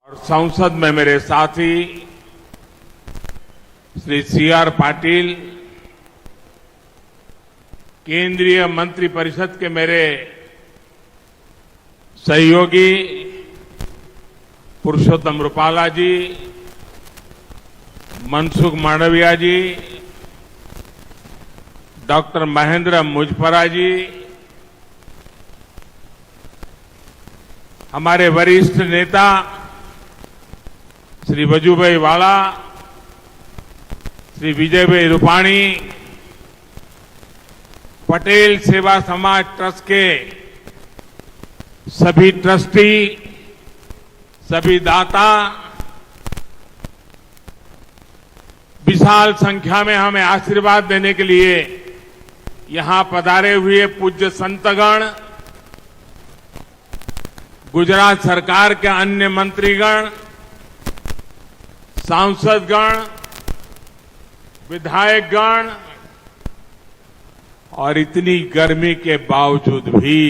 और संसद में मेरे साथी श्री सी.आर. पाटिल, केंद्रीय मंत्रिपरिषद के मेरे सहयोगी पुरुषोत्तम रूपाला जी, मनसुख मांडविया जी, डॉक्टर महेंद्र मुजपरा जी, हमारे वरिष्ठ नेता श्री वजूभाई वाला, श्री विजयभाई रूपाणी, पटेल सेवा समाज ट्रस्ट के सभी ट्रस्टी, सभी दाता, विशाल संख्या में हमें आशीर्वाद देने के लिए यहां पधारे हुए पूज्य संतगण, गुजरात सरकार के अन्य मंत्रीगण, सांसदगण, विधायकगण और इतनी गर्मी के बावजूद भी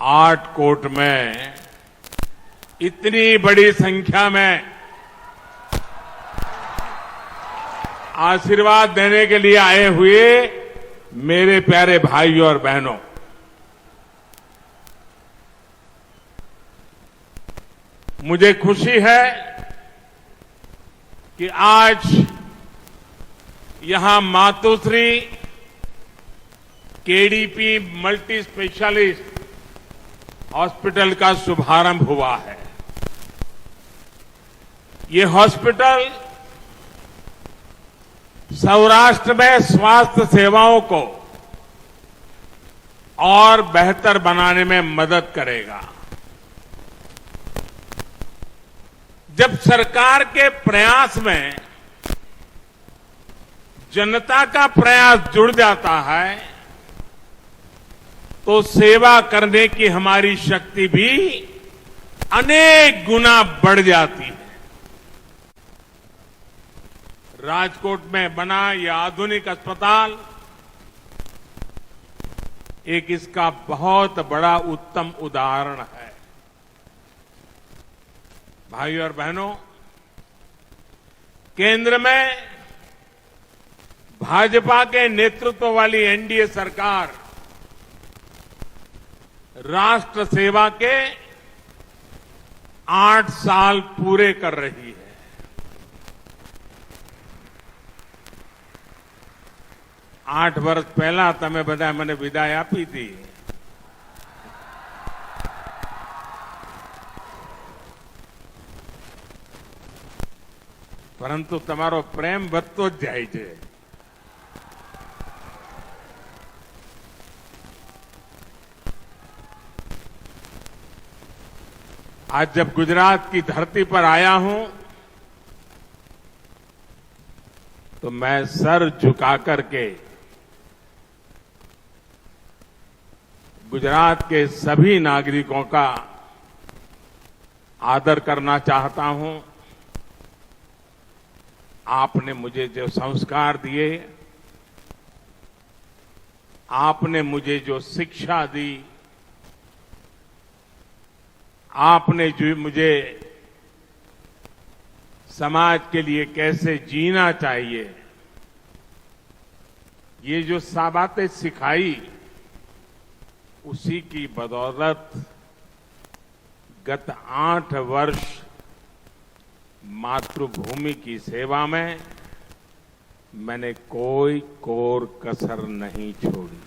आटकोट में इतनी बड़ी संख्या में आशीर्वाद देने के लिए आए हुए मेरे प्यारे भाइयों और बहनों, मुझे खुशी है कि आज यहां Matoshree KDP multi specialist hospital का शुभारंभ हुआ है। ये हॉस्पिटल सौराष्ट्र में स्वास्थ्य सेवाओं को और बेहतर बनाने में मदद करेगा। जब सरकार के प्रयास में जनता का प्रयास जुड़ जाता है तो सेवा करने की हमारी शक्ति भी अनेक गुना बढ़ जाती है। राजकोट में बना यह आधुनिक अस्पताल एक इसका बहुत बड़ा उत्तम उदाहरण है। भाइयों और बहनों, केंद्र में भाजपा के नेतृत्व वाली एनडीए सरकार राष्ट्र सेवा के 8 साल पूरे कर रही है। 8 વર્ષ પહેલા તમે બધા મને વિદાય આપી હતી, પરંતુ તમારો પ્રેમ વધતો જ જાય છે। आज जब गुजरात की धरती पर आया हूं तो मैं सर झुका करके गुजरात के सभी नागरिकों का आदर करना चाहता हूं। आपने मुझे जो संस्कार दिए, आपने मुझे जो शिक्षा दी, आपने जो मुझे समाज के लिए कैसे जीना चाहिए, ये जो बातें सिखाई, उसी की बदौलत गत 8 वर्ष मातृभूमि की सेवा में मैंने कोई कोर कसर नहीं छोड़ी।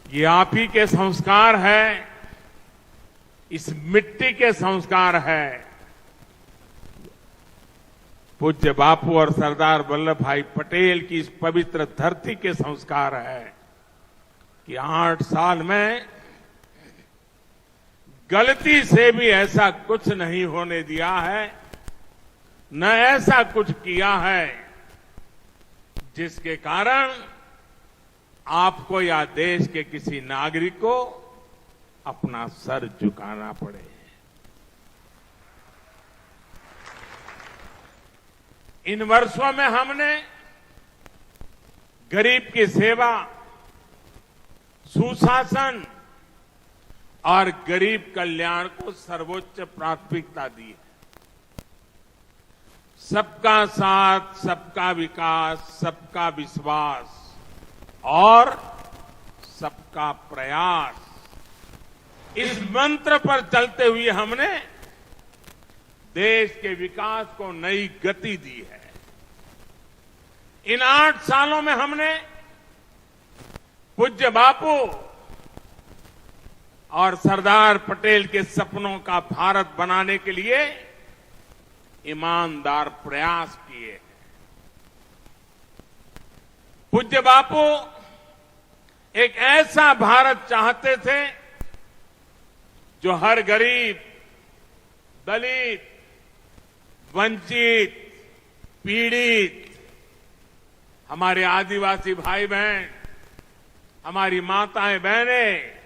ये आप ही के संस्कार है, इस मिट्टी के संस्कार है। पूज्य बापू और सरदार वल्लभ भाई पटेल की इस पवित्र धरती के संस्कार है कि 8 साल में गलती से भी ऐसा कुछ नहीं होने दिया है, न ऐसा कुछ किया है जिसके कारण आपको या देश के किसी नागरिक को अपना सर झुकाना पड़े। इन वर्षों में हमने गरीब की सेवा, सुशासन, और गरीब कल्याण को सर्वोच्च प्राथमिकता दी है। सबका साथ, सबका विकास, सबका विश्वास और सबका प्रयास, इस मंत्र पर चलते हुए हमने देश के विकास को नई गति दी है। इन 8 सालों में हमने पूज्य बापू और सरदार पटेल के सपनों का भारत बनाने के लिए ईमानदार प्रयास किए हैं। पूज्य बापू एक ऐसा भारत चाहते थे जो हर गरीब, दलित, वंचित, पीड़ित, हमारे आदिवासी भाई बहन, हमारी माताएं बहनें,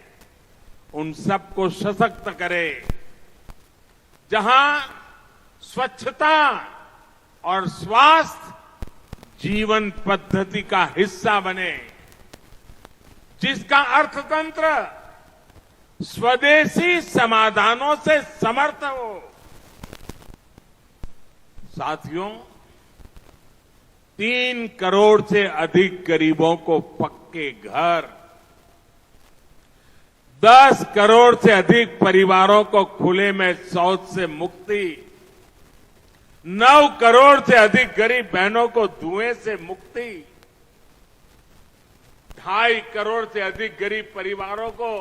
उन सबको सशक्त करे। जहां स्वच्छता और स्वास्थ्य जीवन पद्धति का हिस्सा बने, जिसका अर्थतंत्र स्वदेशी समाधानों से समर्थ हो। साथियों, 3 करोड़ से अधिक गरीबों को पक्के घर, 10 करोड़ से अधिक परिवारों को खुले में शौच से मुक्ति, 9 करोड़ से अधिक गरीब बहनों को धुएं से मुक्ति, 2.5 करोड़ से अधिक गरीब परिवारों को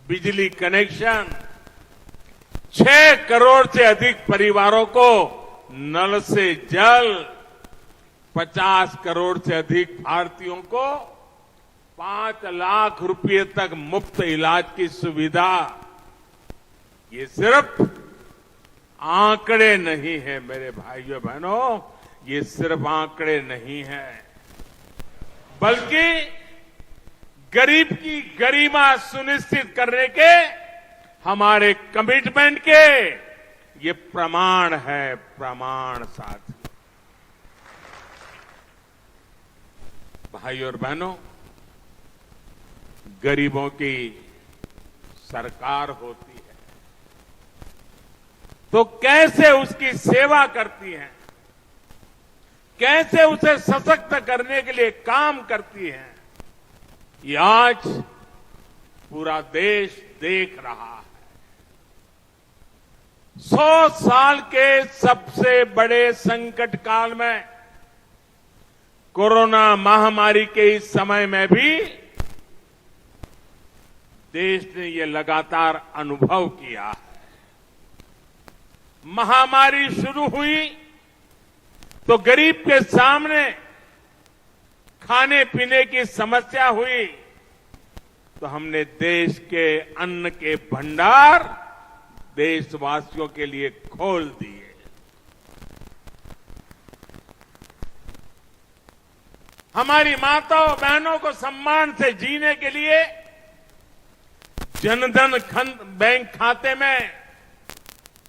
बिजली कनेक्शन, 6 करोड़ से अधिक परिवारों को नल से जल, 50 करोड़ से अधिक भारतीयों को 5 लाख रुपए तक मुफ्त इलाज की सुविधा। ये सिर्फ आंकड़े नहीं है मेरे भाइयों बहनों, ये सिर्फ आंकड़े नहीं है, बल्कि गरीब की गरिमा सुनिश्चित करने के हमारे कमिटमेंट के ये प्रमाण है, प्रमाण साथी। भाइयों और बहनों, गरीबों की सरकार होती है तो कैसे उसकी सेवा करती है, कैसे उसे सशक्त करने के लिए काम करती है, ये आज पूरा देश देख रहा है। 100 साल के सबसे बड़े संकट काल में, कोरोना महामारी के इस समय में भी देश ने ये लगातार अनुभव किया है। महामारी शुरू हुई तो गरीब के सामने खाने पीने की समस्या हुई तो हमने देश के अन्न के भंडार देशवासियों के लिए खोल दिए। हमारी माताओं बहनों को सम्मान से जीने के लिए जनधन बैंक खाते में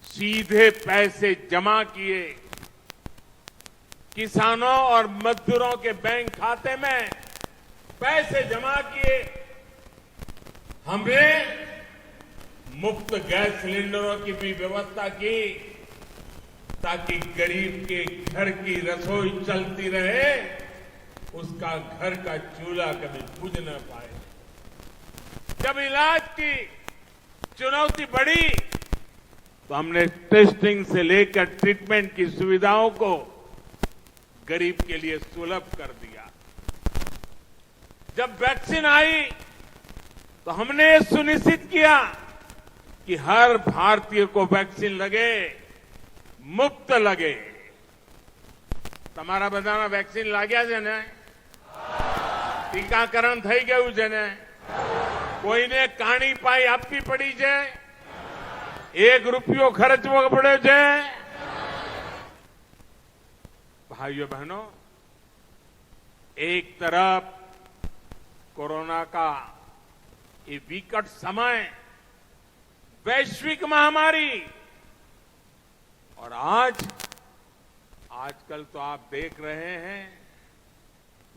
सीधे पैसे जमा किए, किसानों और मजदूरों के बैंक खाते में पैसे जमा किए, हमने मुफ्त गैस सिलेंडरों की भी व्यवस्था की ताकि गरीब के घर की रसोई चलती रहे, उसका घर का चूल्हा कभी बुझ न पाए। जब इलाज की चुनौती बढ़ी तो हमने टेस्टिंग से लेकर ट्रीटमेंट की सुविधाओं को गरीब के लिए सुलभ कर दिया। जब वैक्सीन आई तो हमने सुनिश्चित किया कि हर भारतीय को वैक्सीन लगे, मुफ्त लगे। તમારા બધાના વેક્સિન લાગ્યા છે ને? ટીકાકરણ થઈ ગયું છે ને? કોઈને કાણી પાઈ આપવી પડી છે? 1 રૂપિયો ખર્ચવો પડે છે? भाइयों बहनों, एक तरफ कोरोना का ये विकट समय, वैश्विक महामारी, और आजकल तो आप देख रहे हैं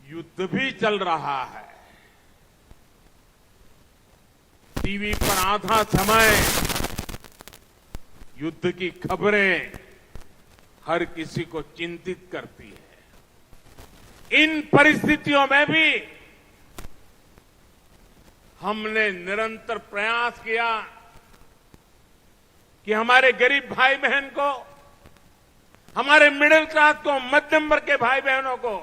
युद्ध भी चल रहा है। टीवी पर आधा समय युद्ध की खबरें हर किसी को चिंतित करती है। इन परिस्थितियों में भी हमने निरंतर प्रयास किया कि हमारे गरीब भाई बहन को, हमारे मिडिल क्लास को, मध्यम वर्ग के भाई बहनों को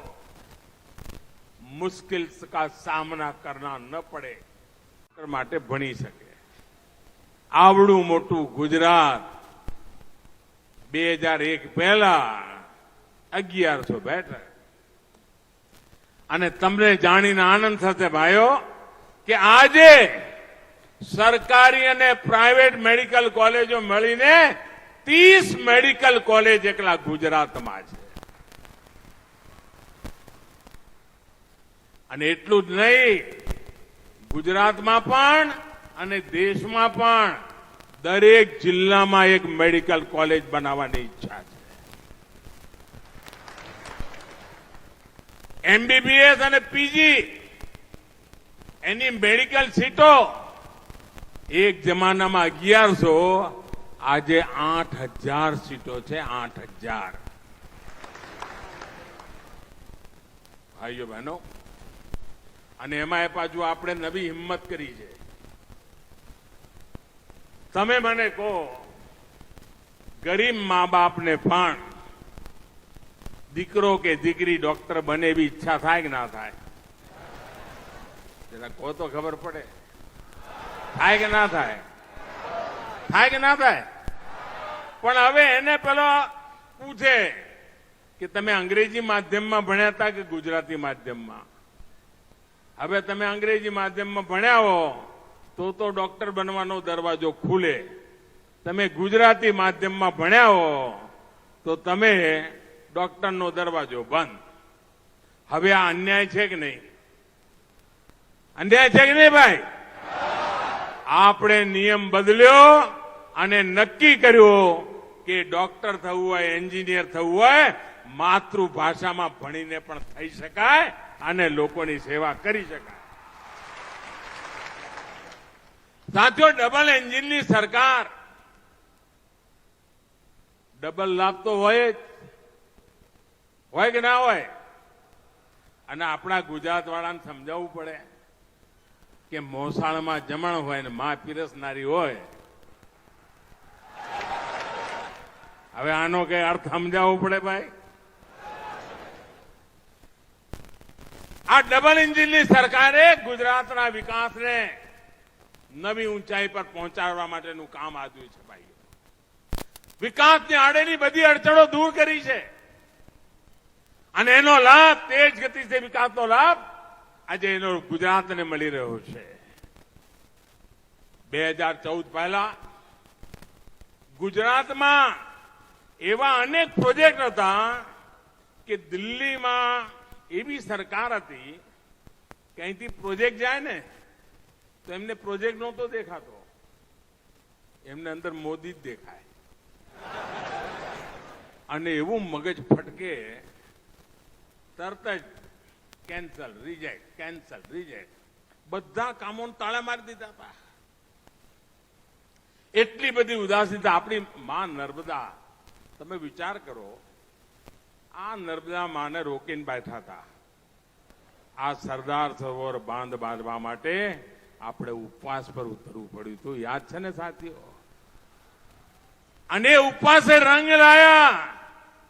मुश्किल का सामना करना न पड़े માટે ભણી શકે। આવડું મોટું ગુજરાત 2001 પહેલા 1100 બેઠક। અને તમને જાણીને આનંદ થશે ભાઈઓ કે આજે સરકારી અને પ્રાઇવેટ મેડિકલ કોલેજો મળીને 30 મેડિકલ કોલેજ એકલા ગુજરાતમાં છે। અને એટલું જ નહીં, ગુજરાતમાં પણ અને દેશમાં પણ દરેક જિલ્લામાં એક મેડિકલ કોલેજ બનાવવાની ઈચ્છા છે। એમબીબીએસ અને પીજી એની મેડિકલ સીટો એક જમાનામાં 1100, આજે 8000 સીટો છે। 8000 ભાઈઓ બહેનો। અને એમાં પાછું આપણે નવી હિંમત કરી છે। તમે મને કહો, ગરીબ મા બાપને પણ દીકરો કે દીકરી ડોક્ટર બને એવી ઈચ્છા થાય કે ના થાય? જરા કહો તો ખબર પડે। થાય કે ના થાય? થાય કે ના થાય? પણ હવે એને પેલો પૂછે કે તમે અંગ્રેજી માધ્યમમાં ભણ્યા હતા કે ગુજરાતી માધ્યમમાં? હવે તમે અંગ્રેજી માધ્યમમાં ભણ્યા હો તો ડોક્ટર બનવાનો દરવાજો ખુલે। તમે ગુજરાતી માધ્યમમાં ભણ્યા હો તો તમે ડોક્ટરનો દરવાજો બંધ। હવે આ અન્યાય છે કે નહીં? અન્યાય છે કે નહીં ભાઈ? આપણે નિયમ બદલ્યો અને નક્કી કર્યું કે ડોક્ટર થવું હોય, એન્જિનિયર થવું હોય, માતૃભાષામાં ભણીને પણ થઈ શકાય અને લોકોની સેવા કરી શકાય। સાથીઓ, ડબલ એન્જિનની સરકાર, ડબલ લાભ તો હોય જ, હોય કે ના હોય? અને આપણા ગુજરાતવાળાને સમજાવવું પડે કે મોસાળમાં જમણ હોય ને માં પીરસનારી હોય। હવે આનો કઈ અર્થ સમજાવવો પડે ભાઈ? આ ડબલ એન્જિનની સરકારે ગુજરાતના વિકાસને નવી ઊંચાઈ પર પહોંચાડવા માટેનું કામ આપ્યું છે ભાઈ। વિકાસની આડેની બધી અડચણો દૂર કરી છે અને એનો લાભ, તેજ ગતિથી વિકાસનો લાભ આજે એનો ગુજરાતને મળી રહ્યો છે। 2014 પહેલા ગુજરાતમાં એવા અનેક પ્રોજેક્ટ હતા કે દિલ્હીમાં એવી સરકાર હતી કે અહીંથી પ્રોજેક્ટ જાય ને તો એમને પ્રોજેક્ટ નહોતો દેખાતો, એમને અંદર મોદી જ દેખાય। અને એવું મગજ ફટકે, તરત જ કેન્સલ, રિજેક્ટ, કેન્સલ, રિજેક્ટ, બધા કામોને તાળા મારી દીધા હતા। એટલી બધી ઉદાસીનતા। આપણી માં નર્મદા, તમે વિચાર કરો, આ નર્મદા માને રોકીને બેઠા હતા। આ સરદાર સરોવર બાંધ બાંધવા માટે આપણે ઉપવાસ પર ઉતરવું પડ્યું હતું, યાદ છે ને સાથીઓ? અને ઉપવાસે રંગ લાયા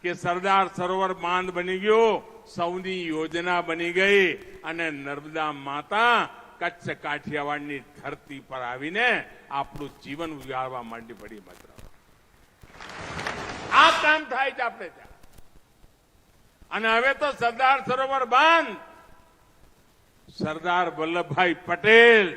કે સરદાર સરોવર બાંધ બની ગયો, સૌની યોજના બની ગઈ અને નર્મદા માતા કચ્છ કાઠિયાવાડની ધરતી પર આવીને આપણું જીવન ઉજાળવા માંડી પડી। માત્ર આ કામ થાય છે આપણે ત્યાં। અને હવે તો સરદાર સરોવર બંધ, સરદાર વલ્લભભાઈ પટેલ